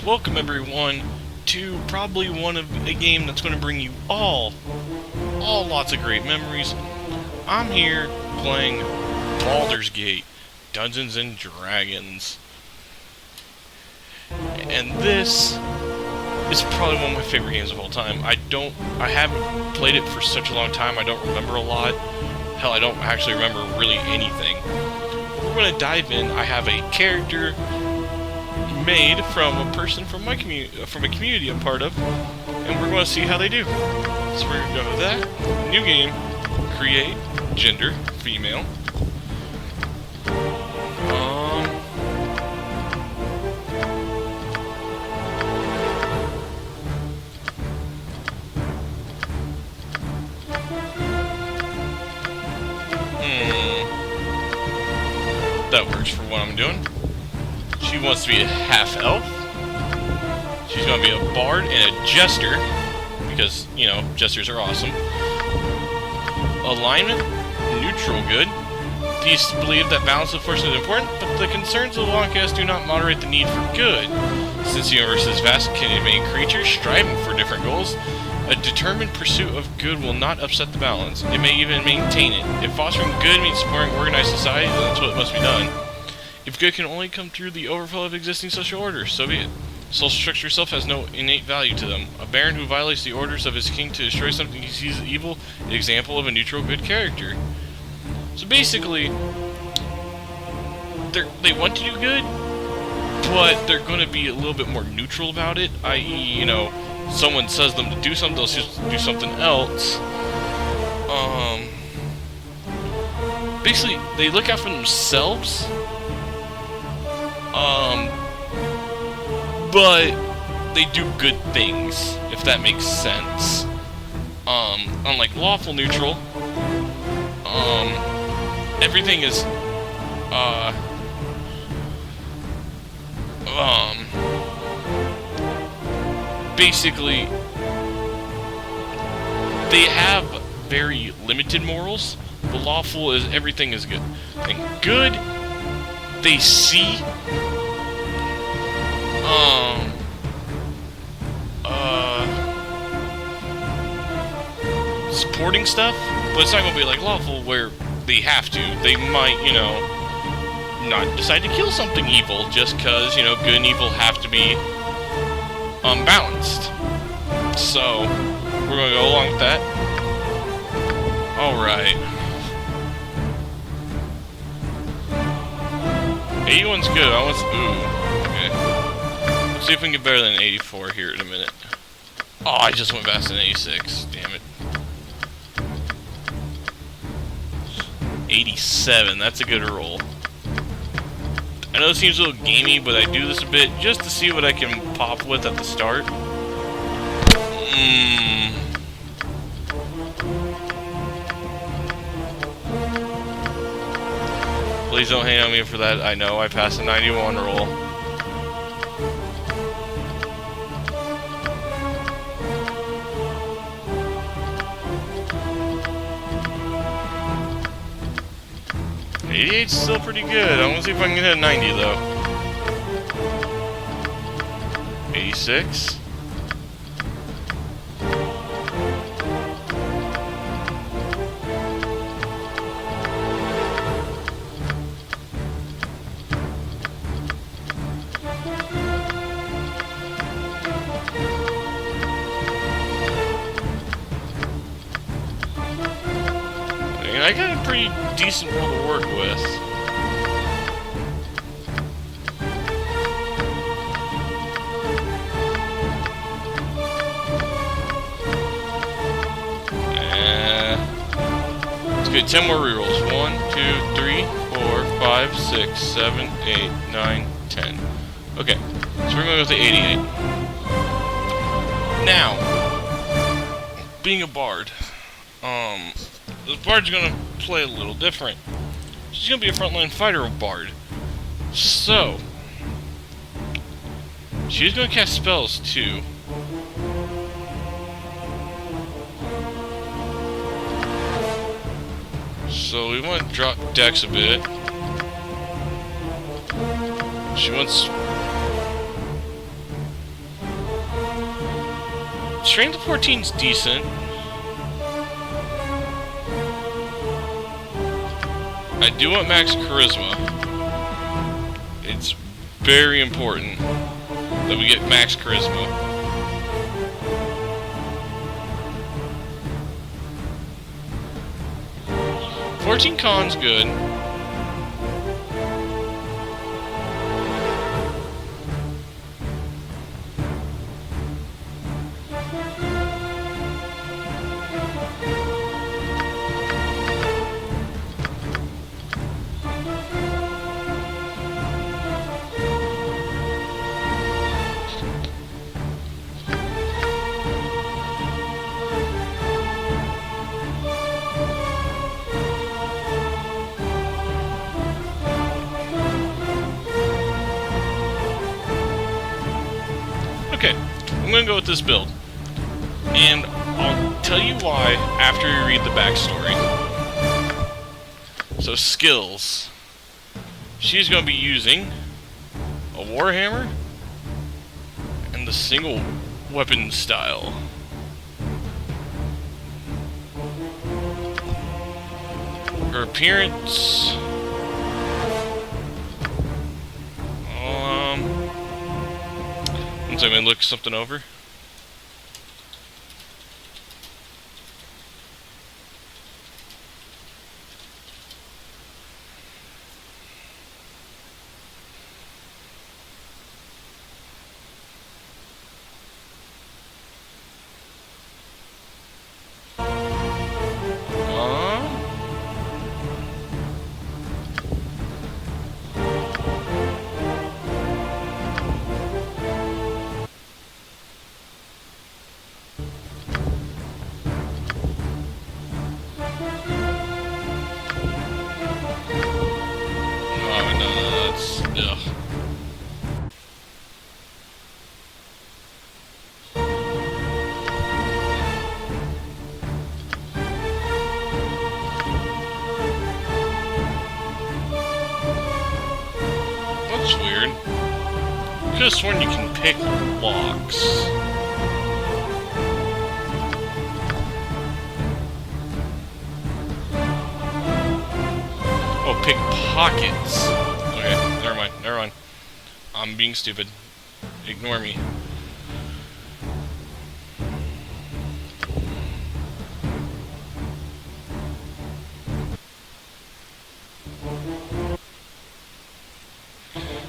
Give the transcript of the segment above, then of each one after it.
Yes, welcome everyone to probably a game that's going to bring you all lots of great memories. I'm here playing Baldurs Gate, Dungeons and Dragons. And this is probably one of my favorite games of all time. I haven't played it for such a long time, I don't remember a lot. Hell, I don't actually remember really anything. But we're going to dive in. I have a character made from a person from my from a community I'm part of, and we're going to see how they do. So we're going to go with that. New game, create, gender, female. That works for what I'm doing. She wants to be a half-elf. She's going to be a bard and a jester, because, you know, jesters are awesome. Alignment, neutral good. These believe that balance of force is important, but the concerns of the Longcast do not moderate the need for good. Since the universe is vast and can animate creatures striving for different goals, a determined pursuit of good will not upset the balance. It may even maintain it. If fostering good means supporting organized society, then that's what must be done. If good can only come through the overflow of existing social orders, so be it. Social structure itself has no innate value to them. A baron who violates the orders of his king to destroy something he sees as evil is an example of a neutral good character. So basically, they want to do good, but they're going to be a little bit more neutral about it, i.e., you know, someone says them to do something, they'll just do something else. Basically, they look out for themselves, but they do good things, if that makes sense. Unlike lawful neutral, everything is, basically, they have very limited morals. The lawful is everything is good. And good, they see, supporting stuff, but it's not going to be like lawful where they have to. They might, you know, not decide to kill something evil just because, you know, good and evil have to be balanced. So, we're going to go along with that. Alright. 81's good. I want ooh. Okay. Let's see if we can get better than 84 here in a minute. Oh, I just went faster than 86. Damn it. 87. That's a good roll. I know it seems a little gamey, but I do this a bit just to see what I can pop with at the start. Please don't hate on me for that. I know I passed a 91 roll. '88's still pretty good. I want to see if I can get a 90 though. 86. I got a pretty decent roll to work with. Let's get 10 more rerolls. 1, 2, 3, 4, 5, 6, 7, 8, 9, 10. Okay, so we're going to go with the 88. Now, being a bard, the bard's gonna play a little different. She's gonna be a frontline fighter bard. So, she's gonna cast spells too. So we want to drop Dex a bit. She wants... Strength of 14's decent. I do want max charisma. It's very important that we get max charisma. $14 con's good. Okay, I'm gonna go with this build, and I'll tell you why after you read the backstory. So skills. She's gonna be using a warhammer and the single weapon style. Her appearance. I'm gonna look something over. That's weird. Could have sworn you can pick locks. Oh, pick pockets. Okay, never mind. I'm being stupid. Ignore me.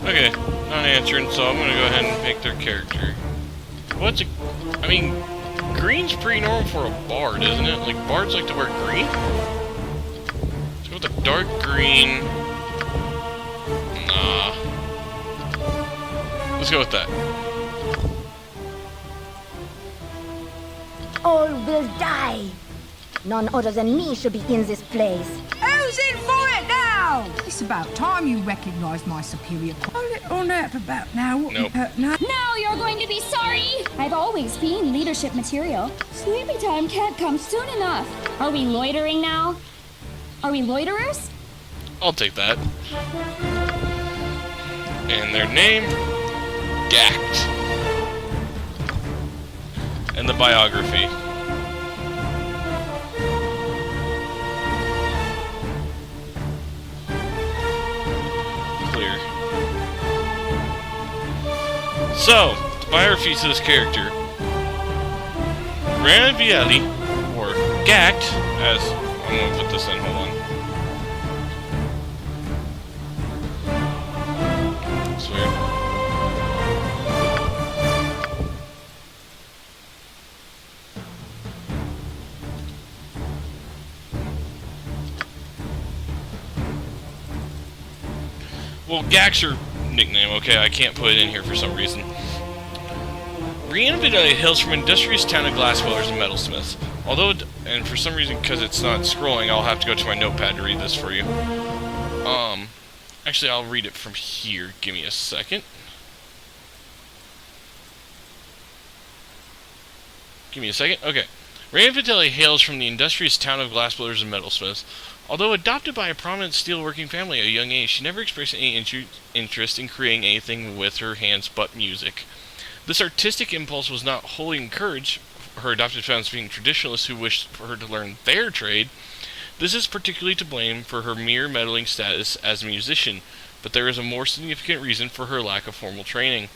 Okay, not answering, so I'm gonna go ahead and pick their character. I mean, green's pretty normal for a bard, isn't it? Like, bards like to wear green? Let's go with the dark green. Nah. Let's go with that. All will die. None other than me should be in this place. Who's in for it now? It's about time you recognised my superior. A little nerve about now. Nope. No. Now you're going to be sorry! I've always been leadership material. Sleepy time can't come soon enough. Are we loitering now? Are we loiterers? I'll take that. And their name? Gackt. And the biography. So, the biography to this character. Vieli, or Gackt, as I'm gonna put this in, hold on. It's weird. Well, Gackt's her nickname, okay, I can't put it in here for some reason. Vieli hails from industrious town of glassblowers and metalsmiths. Although, and for some reason, because it's not scrolling, I'll have to go to my notepad to read this for you. Actually, I'll read it from here. Give me a second. Okay. Vieli hails from the industrious town of glassblowers and metalsmiths. Although adopted by a prominent steelworking family at a young age, she never expressed any interest in creating anything with her hands but music. This artistic impulse was not wholly encouraged her adopted parents being traditionalists who wished for her to learn their trade, this is particularly to blame for her mere meddling status as a musician, but there is a more significant reason for her lack of formal training.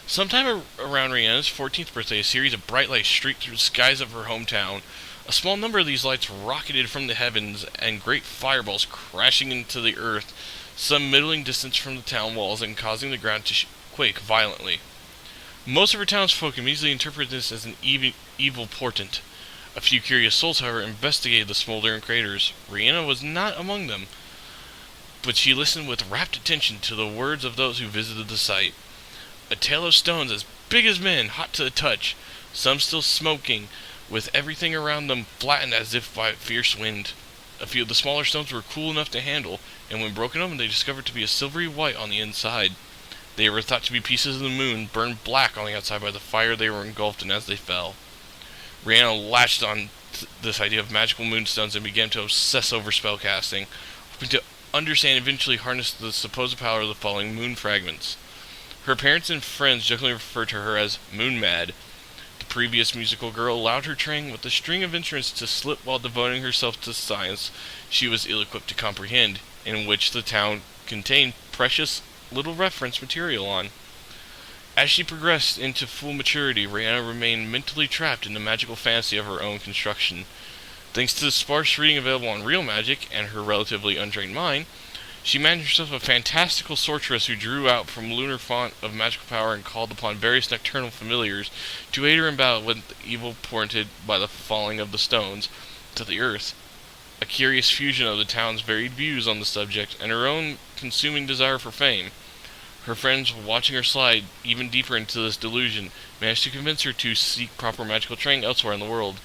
Sometime around Rhianna's 14th birthday, a series of bright lights streaked through the skies of her hometown. A small number of these lights rocketed from the heavens, and great fireballs crashing into the earth, some middling distance from the town walls and causing the ground to quake violently. Most of her townsfolk immediately interpreted this as an evil portent. A few curious souls, however, investigated the smoldering craters. Rhianna was not among them, but she listened with rapt attention to the words of those who visited the site. A tail of stones as big as men, hot to the touch, some still smoking, with everything around them flattened as if by a fierce wind. A few of the smaller stones were cool enough to handle, and when broken open they discovered to be a silvery white on the inside. They were thought to be pieces of the moon, burned black on the outside by the fire they were engulfed in as they fell. Rhianna latched on this idea of magical moonstones and began to obsess over spellcasting, hoping to understand and eventually harness the supposed power of the falling moon fragments. Her parents and friends jokingly referred to her as Moon Mad. The previous musical girl allowed her training with a string of instruments to slip while devoting herself to science she was ill-equipped to comprehend, in which the town contained precious little reference material on. As she progressed into full maturity, Rhianna remained mentally trapped in the magical fantasy of her own construction. Thanks to the sparse reading available on Real Magic and her relatively untrained mind, she imagined herself a fantastical sorceress who drew out from lunar font of magical power and called upon various nocturnal familiars to aid her in battle with the evil portented by the falling of the stones to the earth. A curious fusion of the town's varied views on the subject and her own consuming desire for fame. Her friends, watching her slide even deeper into this delusion, managed to convince her to seek proper magical training elsewhere in the world.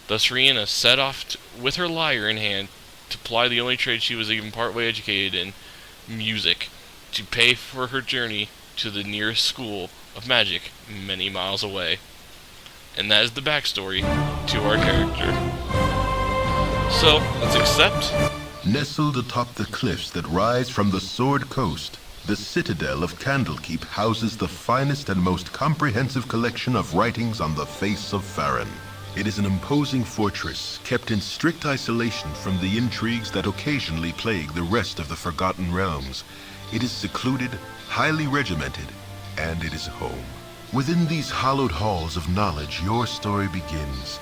Thus Rhianna set off with her lyre in hand to ply the only trade she was even partway educated in, music, to pay for her journey to the nearest school of magic many miles away. And that is the backstory to our character. So, let's accept. Nestled atop the cliffs that rise from the Sword Coast, the citadel of Candlekeep houses the finest and most comprehensive collection of writings on the face of Farron. It is an imposing fortress, kept in strict isolation from the intrigues that occasionally plague the rest of the Forgotten Realms. It is secluded, highly regimented, and it is home. Within these hallowed halls of knowledge, your story begins.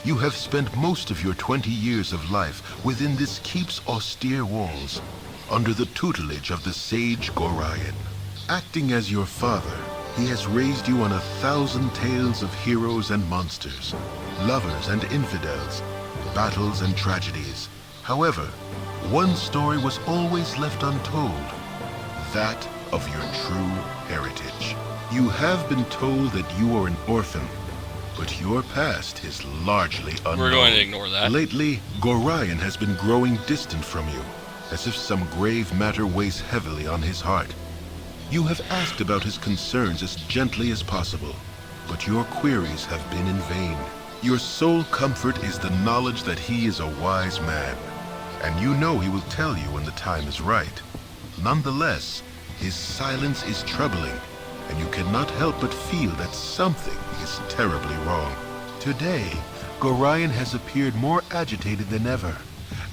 You have spent most of your 20 years of life within this keep's austere walls, under the tutelage of the sage Gorion. Acting as your father, he has raised you on 1,000 tales of heroes and monsters, lovers and infidels, battles and tragedies. However, one story was always left untold, that of your true heritage. You have been told that you are an orphan, but your past is largely unknown. We're going to ignore that. Lately, Gorion has been growing distant from you, as if some grave matter weighs heavily on his heart. You have asked about his concerns as gently as possible, but your queries have been in vain. Your sole comfort is the knowledge that he is a wise man, and you know he will tell you when the time is right. Nonetheless, his silence is troubling, and you cannot help but feel that something is terribly wrong. Today, Gorion has appeared more agitated than ever,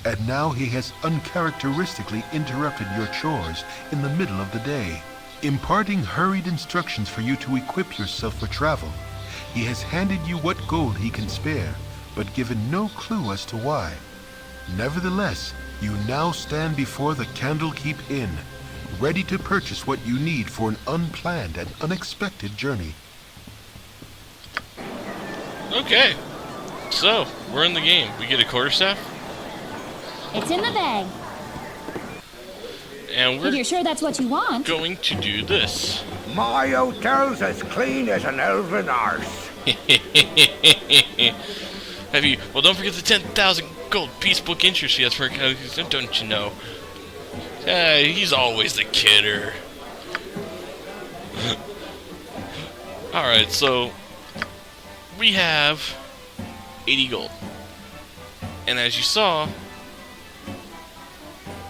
and now he has uncharacteristically interrupted your chores in the middle of the day, imparting hurried instructions for you to equip yourself for travel. He has handed you what gold he can spare, but given no clue as to why. Nevertheless, you now stand before the Candlekeep Inn, ready to purchase what you need for an unplanned and unexpected journey. Okay, so we're in the game. We get a quarterstaff, It's in the bag. and If we're you're sure that's what you want. going to do this. My hotel's as clean as an elven arse. Have you? Well, don't forget the 10,000 gold piece book interest he has for don't you know? He's always the kidder. Alright, so we have 80 gold. And as you saw...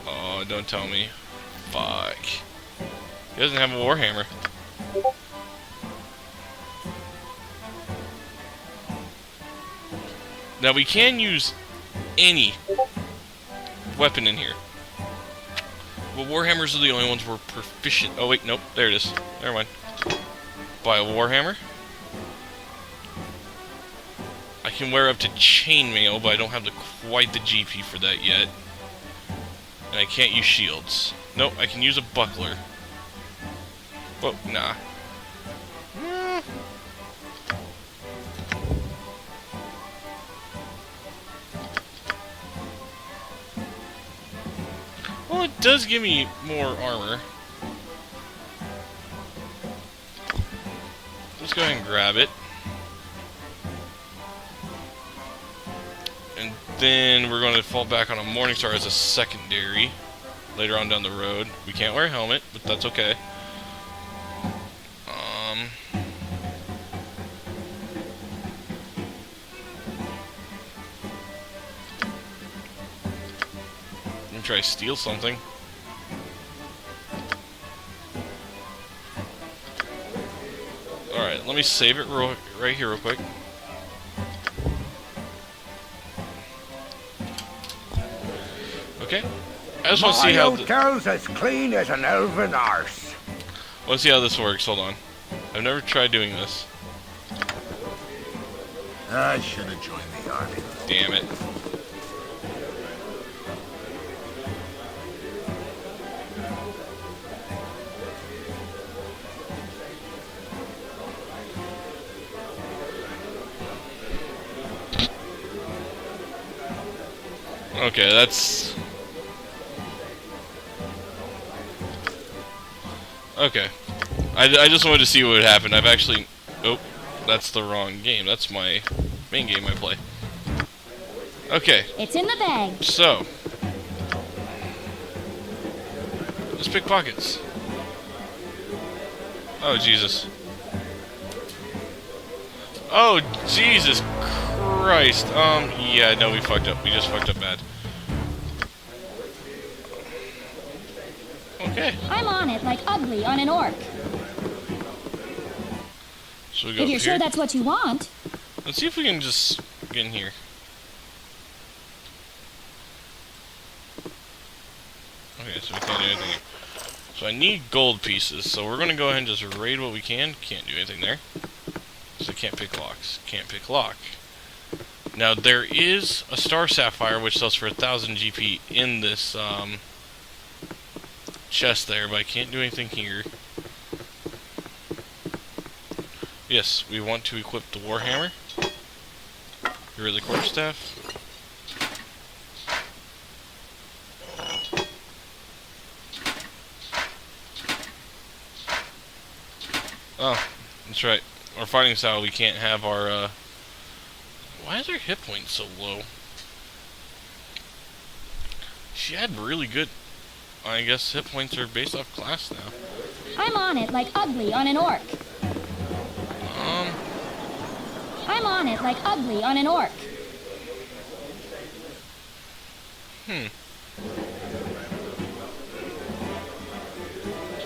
Oh, don't tell me. Fuck. He doesn't have a warhammer. Now we can use any weapon in here. But warhammers are the only ones we're proficient. Oh wait, nope, there it is. Never mind. Buy a warhammer. I can wear up to chainmail, but I don't have quite the GP for that yet. And I can't use shields. Nope, I can use a buckler. Oh, nah. Well, it does give me more armor. Let's go ahead and grab it. And then we're going to fall back on a Morningstar as a secondary later on down the road. We can't wear a helmet, but that's okay. Let me try to steal something. Alright, let me save it right here real quick. Okay. I just want to see how... My hotel's as clean as an elven arse. I want to see how this works. Hold on. I've never tried doing this. I should have joined the army. Damn it. Okay, that's... Okay. I just wanted to see what would happen. I've actually... Oh, that's the wrong game. That's my main game I play. Okay. It's in the bag. So. Let's pick pockets. Oh, Jesus. Oh, Jesus Christ. Yeah, no, we fucked up. We just fucked up bad. Okay. I'm on it like ugly on an orc. So we go If you're up sure here. that's what you want. Let's see if we can just get in here. Okay, so we can't do anything here. So I need gold pieces, so we're going to go ahead and just raid what we can. Can't do anything there. So can't pick locks. Can't pick lock. Now there is a star sapphire which sells for 1,000 GP in this chest there, but I can't do anything here. Yes, we want to equip the warhammer. Get rid of the quarterstaff. Oh, that's right. Our fighting style, we can't have our, why is our hit points so low? She had really good, I guess hit points are based off class now. I'm on it like ugly on an orc. I'm on it like ugly on an orc.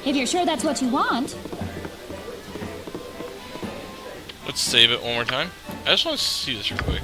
If you're sure that's what you want. Let's save it one more time. I just want to see this real quick.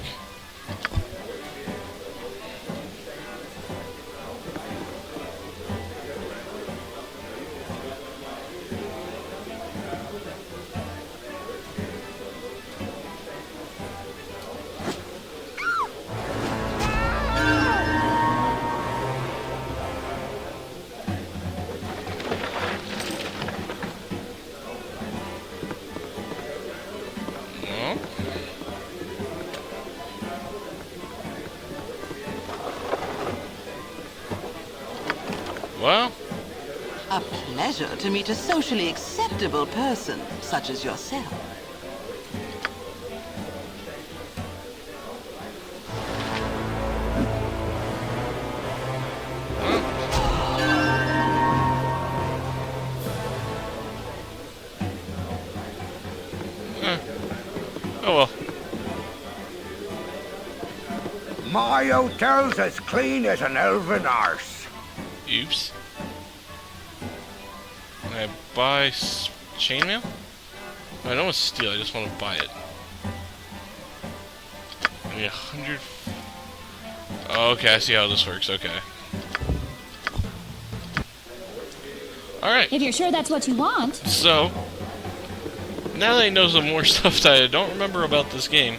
Well, A pleasure to meet a socially acceptable person such as yourself. oh well. My hotel's as clean as an elven arse. Oops. Can I buy chainmail? I don't want to steal, I just want to buy it. I Only 100... Okay, I see how this works, okay. Alright. If you're sure that's what you want. So, now that I know some more stuff that I don't remember about this game,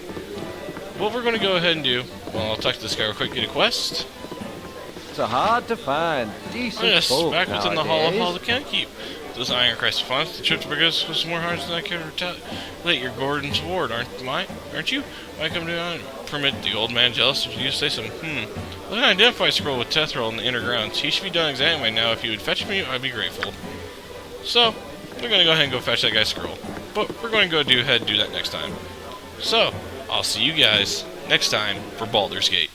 what we're going to go ahead and do, well, I'll talk to this guy real quick, get a quest. It's hard to find decent folk back within the Hall of nowadays. Hall of Cankeep. Those Iron Christ funds, the Church Brigades with some more hearts than I can retaliate. You're Gordon's ward, aren't you? Why come to permit the old man jealous if you say some, Look at an identify scroll with Tethril in the inner grounds. He should be done exactly by now. If you would fetch me, I'd be grateful. So, we're going to go ahead and go fetch that guy's scroll. But we're going to go do that next time. So, I'll see you guys next time for Baldur's Gate.